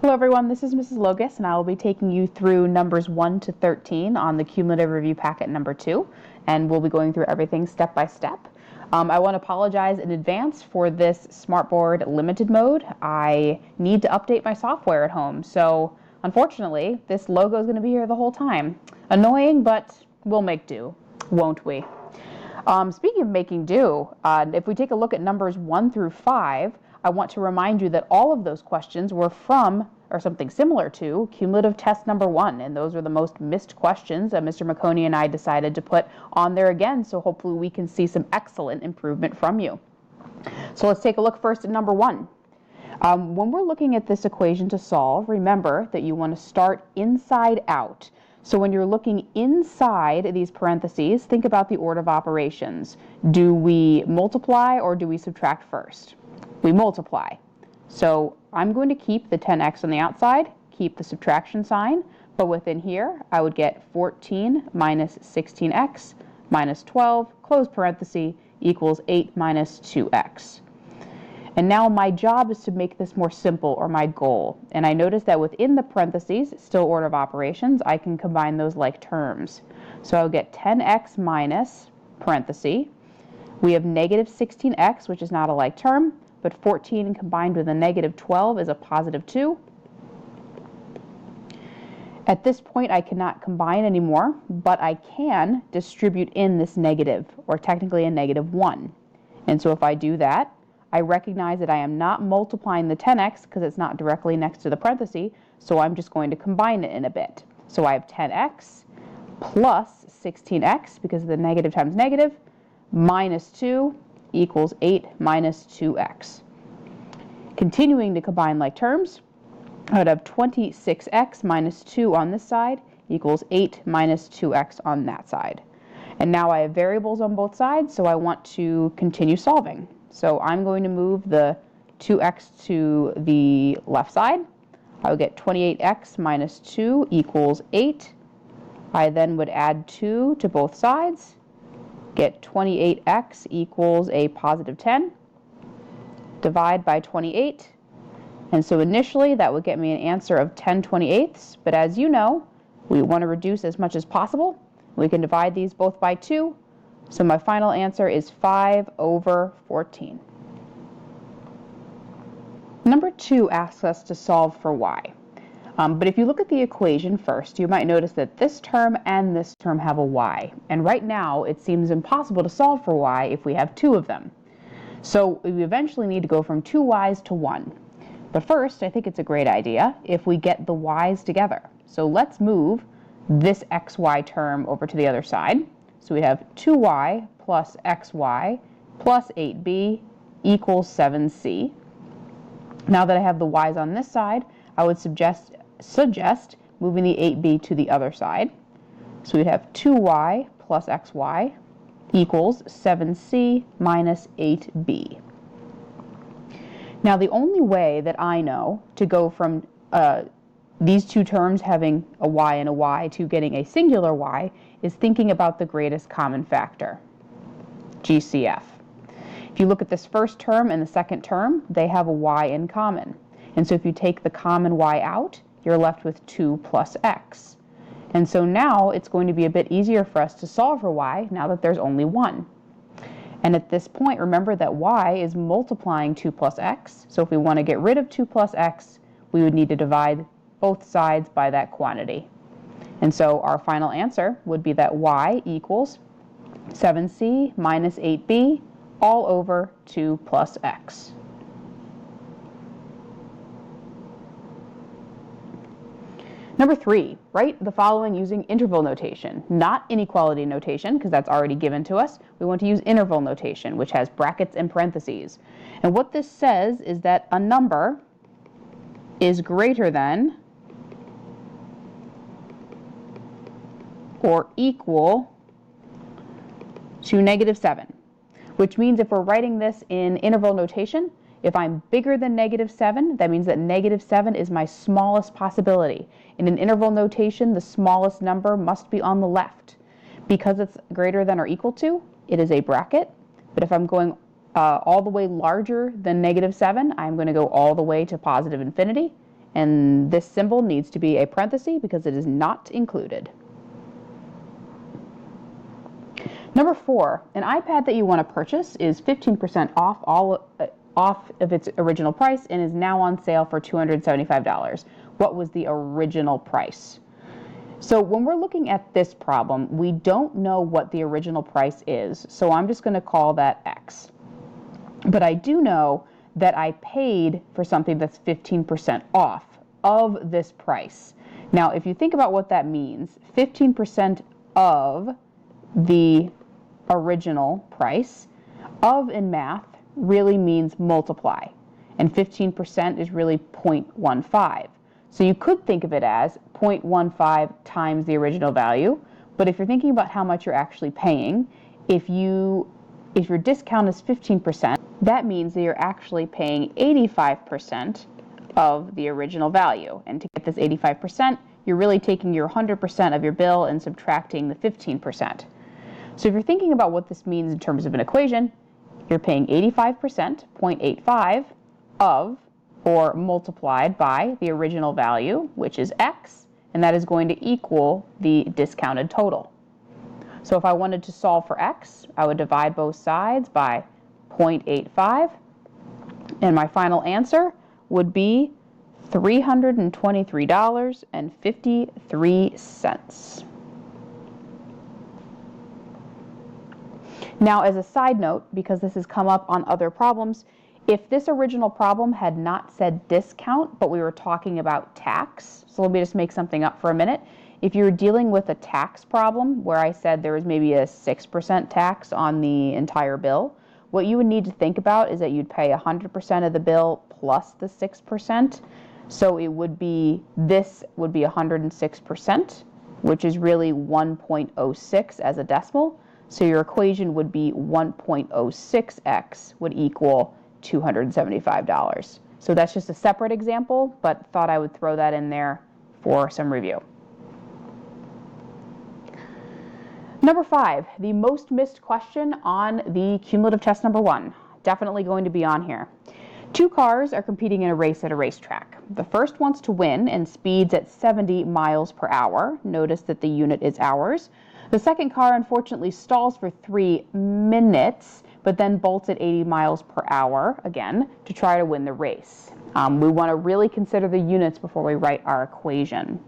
Hello everyone, this is Mrs. Logus and I will be taking you through numbers 1 to 13 on the cumulative review packet number 2, and we'll be going through everything step by step. I want to apologize in advance for this smartboard limited mode. I need to update my software at home, so unfortunately this logo is going to be here the whole time. Annoying, but we'll make do, won't we? Speaking of making do, if we take a look at numbers 1 through 5, I want to remind you that all of those questions were from, or something similar to, cumulative test number 1, and those are the most missed questions that Mr. McConey and I decided to put on there again, so hopefully we can see some excellent improvement from you. So let's take a look first at number 1. When we're looking at this equation to solve, remember that you want to start inside out. So when you're looking inside these parentheses, think about the order of operations. Do we multiply or do we subtract first? We multiply. So I'm going to keep the 10x on the outside, keep the subtraction sign, but within here I would get 14 minus 16x minus 12, close parenthesis, equals 8 minus 2x. And now my job is to make this more simple, or my goal. And I notice that within the parentheses, still order of operations, I can combine those like terms. So I'll get 10x minus parenthesis. We have negative 16x, which is not a like term, but 14 combined with a negative 12 is a positive 2. At this point, I cannot combine anymore, but I can distribute in this negative, or technically a negative 1. And so if I do that, I recognize that I am not multiplying the 10x because it's not directly next to the parenthesis, so I'm just going to combine it in a bit. So I have 10x plus 16x, because of the negative times negative, minus 2 equals 8 minus 2x. Continuing to combine like terms, I would have 26x minus 2 on this side equals 8 minus 2x on that side. And now I have variables on both sides, so I want to continue solving. So I'm going to move the 2x to the left side. I would get 28x minus 2 equals 8. I then would add 2 to both sides, get 28x equals a positive 10, divide by 28, and so initially that would get me an answer of 10/28, but as you know, we want to reduce as much as possible. We can divide these both by 2, so my final answer is 5/14. Number 2 asks us to solve for y. But if you look at the equation first, you might notice that this term and this term have a y. And right now, it seems impossible to solve for y if we have 2 of them. So we eventually need to go from 2 y's to 1. But first, I think it's a great idea if we get the y's together. So let's move this xy term over to the other side. So we have 2y plus xy plus 8b equals 7c. Now that I have the y's on this side, I would suggest moving the 8b to the other side. So we'd have 2y plus xy equals 7c minus 8b. Now the only way that I know to go from these two terms having a y and a y to getting a singular y is thinking about the greatest common factor, GCF. If you look at this first term and the second term, they have a y in common. And so if you take the common y out, you're left with 2 plus x. And so now it's going to be a bit easier for us to solve for y now that there's only 1. And at this point, remember that y is multiplying 2 plus x. So if we want to get rid of 2 plus x, we would need to divide both sides by that quantity. And so our final answer would be that y equals 7c minus 8b all over 2 plus x. Number 3, write the following using interval notation, not inequality notation, because that's already given to us. We want to use interval notation, which has brackets and parentheses. And what this says is that a number is greater than or equal to -7, which means if we're writing this in interval notation, if I'm bigger than -7, that means that -7 is my smallest possibility. In an interval notation, the smallest number must be on the left. Because it's greater than or equal to, it is a bracket. But if I'm going all the way larger than -7, I'm going to go all the way to positive infinity. and this symbol needs to be a parenthesis because it is not included. Number 4, an iPad that you want to purchase is 15% off of its original price and is now on sale for $275. What was the original price? So when we're looking at this problem, we don't know what the original price is, so I'm just going to call that X. But I do know that I paid for something that's 15% off of this price. Now, if you think about what that means, 15% of the original price, of in math really means multiply, and 15% is really 0.15. So you could think of it as 0.15 times the original value, but if you're thinking about how much you're actually paying, if your discount is 15%, that means that you're actually paying 85% of the original value. And to get this 85%, you're really taking your 100% of your bill and subtracting the 15%. So if you're thinking about what this means in terms of an equation, you're paying 85%, 0.85 of, or multiplied by the original value, which is X, and that is going to equal the discounted total. So if I wanted to solve for X, I would divide both sides by 0.85, and my final answer would be $323.53. Now, as a side note, because this has come up on other problems, if this original problem had not said discount, but we were talking about tax, so let me just make something up for a minute. If you were dealing with a tax problem where I said there was maybe a 6% tax on the entire bill, what you would need to think about is that you'd pay 100% of the bill plus the 6%. So it would be, this would be 106%, which is really 1.06 as a decimal. So your equation would be 1.06x would equal $275. So that's just a separate example, but thought I would throw that in there for some review. Number 5, the most missed question on the cumulative test number 1. Definitely going to be on here. 2 cars are competing in a race at a racetrack. The first wants to win and speeds at 70 miles per hour. Notice that the unit is hours. The second car unfortunately stalls for 3 minutes, but then bolts at 80 miles per hour, again, to try to win the race. We want to really consider the units before we write our equation.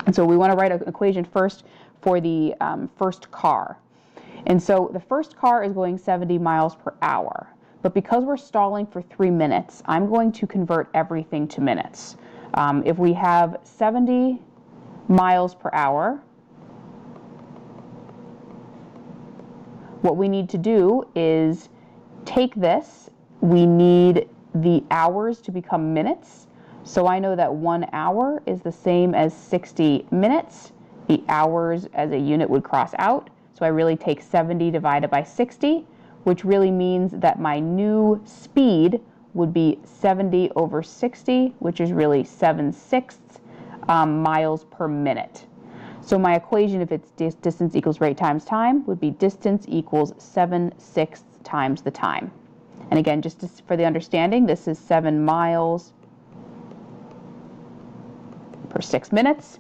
And so we want to write an equation first for the first car. And so the first car is going 70 miles per hour. But because we're stalling for 3 minutes, I'm going to convert everything to minutes. If we have 70 miles per hour, what we need to do is take this. We need the hours to become minutes. So I know that 1 hour is the same as 60 minutes. The hours as a unit would cross out. So I really take 70 divided by 60, which really means that my new speed would be 70 over 60, which is really 7/6 miles per minute. So my equation, if it's distance equals rate times time, would be distance equals 7/6 times the time. And again, just for the understanding, this is 7 miles per 6 minutes.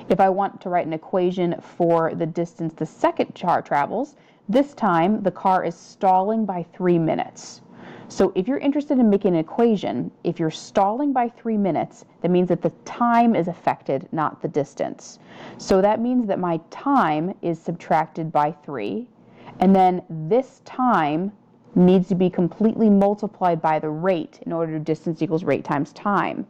If I want to write an equation for the distance the second car travels, this time the car is stalling by 3 minutes. So if you're interested in making an equation, if you're stalling by 3 minutes, that means that the time is affected, not the distance. So that means that my time is subtracted by 3, and then this time needs to be completely multiplied by the rate in order to distance equals rate times time.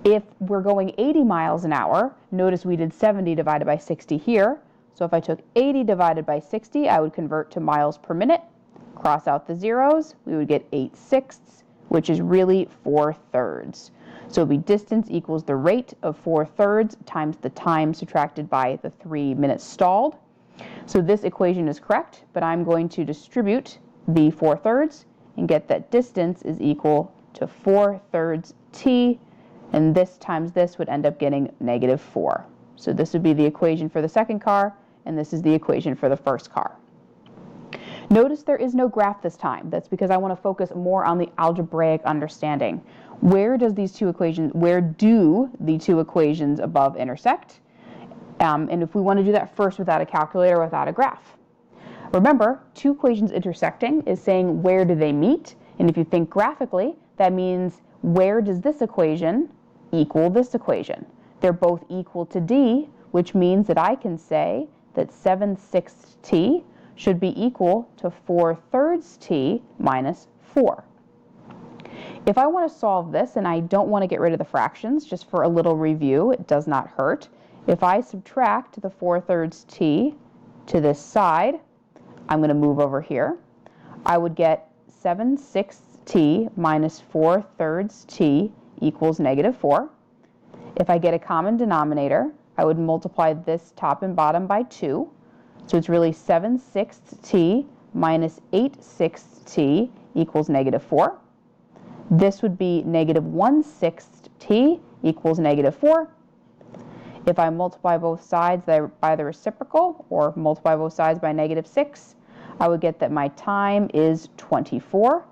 If we're going 80 miles an hour, notice we did 70 divided by 60 here. So if I took 80 divided by 60, I would convert to miles per minute. Cross out the zeros, we would get 8/6, which is really 4/3. So it would be distance equals the rate of 4/3 times the time subtracted by the 3 minutes stalled. So this equation is correct, but I'm going to distribute the 4/3 and get that distance is equal to 4/3 t, and this times this would end up getting -4. So this would be the equation for the second car, and this is the equation for the first car. Notice there is no graph this time. That's because I want to focus more on the algebraic understanding. where do the two equations above intersect? And if we want to do that first without a calculator, without a graph. Remember, two equations intersecting is saying where do they meet? And if you think graphically, that means where does this equation equal this equation? They're both equal to d, which means that I can say that 7/6 t should be equal to 4/3 t minus 4. If I want to solve this and I don't want to get rid of the fractions, just for a little review, it does not hurt. If I subtract the 4/3 t to this side, I'm going to move over here. I would get 7/6 t minus 4/3 t equals -4. If I get a common denominator, I would multiply this top and bottom by 2. So it's really 7/6 t minus 8/6 t equals -4. This would be -1/6 t equals -4. If I multiply both sides by the reciprocal, or multiply both sides by -6, I would get that my time is 24.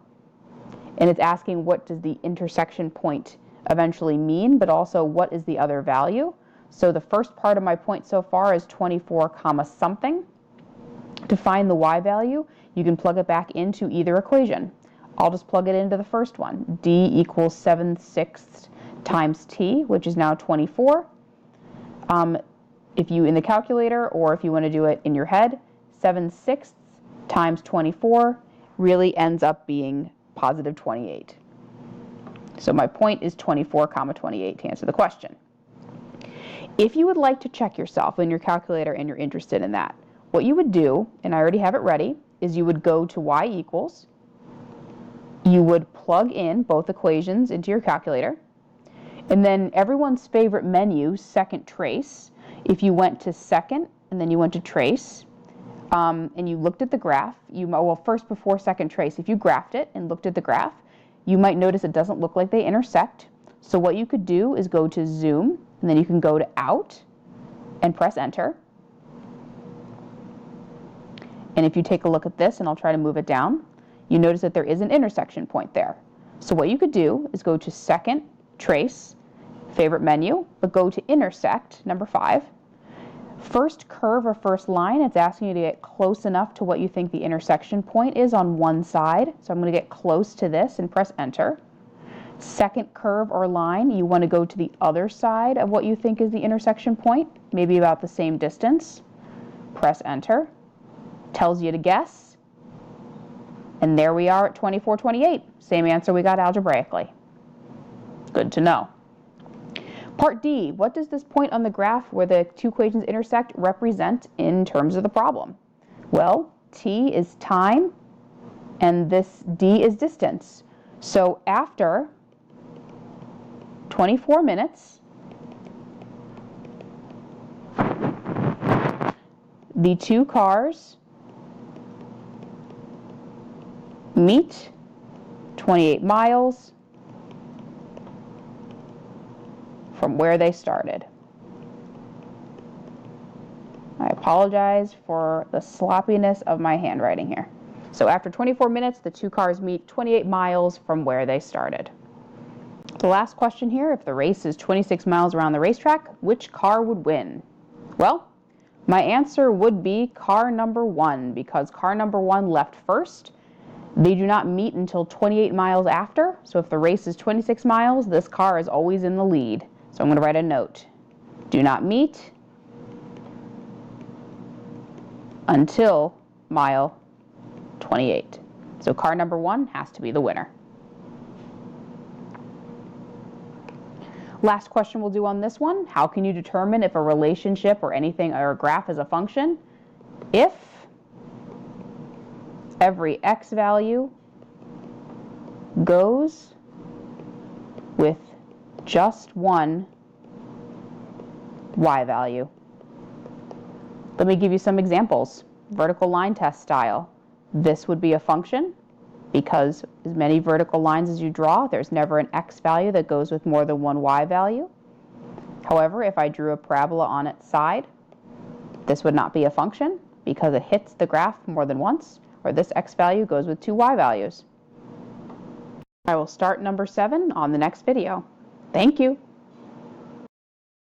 And it's asking what does the intersection point eventually mean, but also what is the other value. So the first part of my point so far is 24 comma something. To find the y value, you can plug it back into either equation. I'll just plug it into the first one. D equals 7/6 times t, which is now 24. If you in the calculator, or if you want to do it in your head, 7/6 times 24 really ends up being positive 28. So my point is 24 comma 28 to answer the question. If you would like to check yourself in your calculator and you're interested in that, what you would do, and I already have it ready, is you would go to y equals, you would plug in both equations into your calculator, and then everyone's favorite menu, second trace, if you went to second and then you went to trace, and you looked at the graph, well, first before second trace, if you graphed it and looked at the graph, you might notice it doesn't look like they intersect. So what you could do is go to zoom, and then you can go to out and press enter. And if you take a look at this, and I'll try to move it down, you notice that there is an intersection point there. So what you could do is go to second, trace, favorite menu, but go to intersect, number 5. First curve or first line, it's asking you to get close enough to what you think the intersection point is on one side. So I'm going to get close to this and press enter. Second curve or line, you want to go to the other side of what you think is the intersection point, maybe about the same distance. Press enter. Tells you to guess. And there we are at 24/28. Same answer we got algebraically. Good to know. Part D, what does this point on the graph where the two equations intersect represent in terms of the problem? Well, t is time, and this d is distance. So after 24 minutes, the two cars meet 28 miles from where they started. I apologize for the sloppiness of my handwriting here. So after 24 minutes, the two cars meet 28 miles from where they started. The last question here, if the race is 26 miles around the racetrack, which car would win? Well, my answer would be car number 1, because car number 1 left first. They do not meet until 28 miles after, so if the race is 26 miles, this car is always in the lead. So I'm going to write a note. Do not meet until mile 28. So car number 1 has to be the winner. Last question we'll do on this one. How can you determine if a relationship or anything or a graph is a function? If every x value goes with just one y value. Let me give you some examples. Vertical line test style. This would be a function because as many vertical lines as you draw, there's never an x value that goes with more than one y value. However, if I drew a parabola on its side, this would not be a function because it hits the graph more than once, or this x value goes with two y values. I will start number 7 on the next video. Thank you.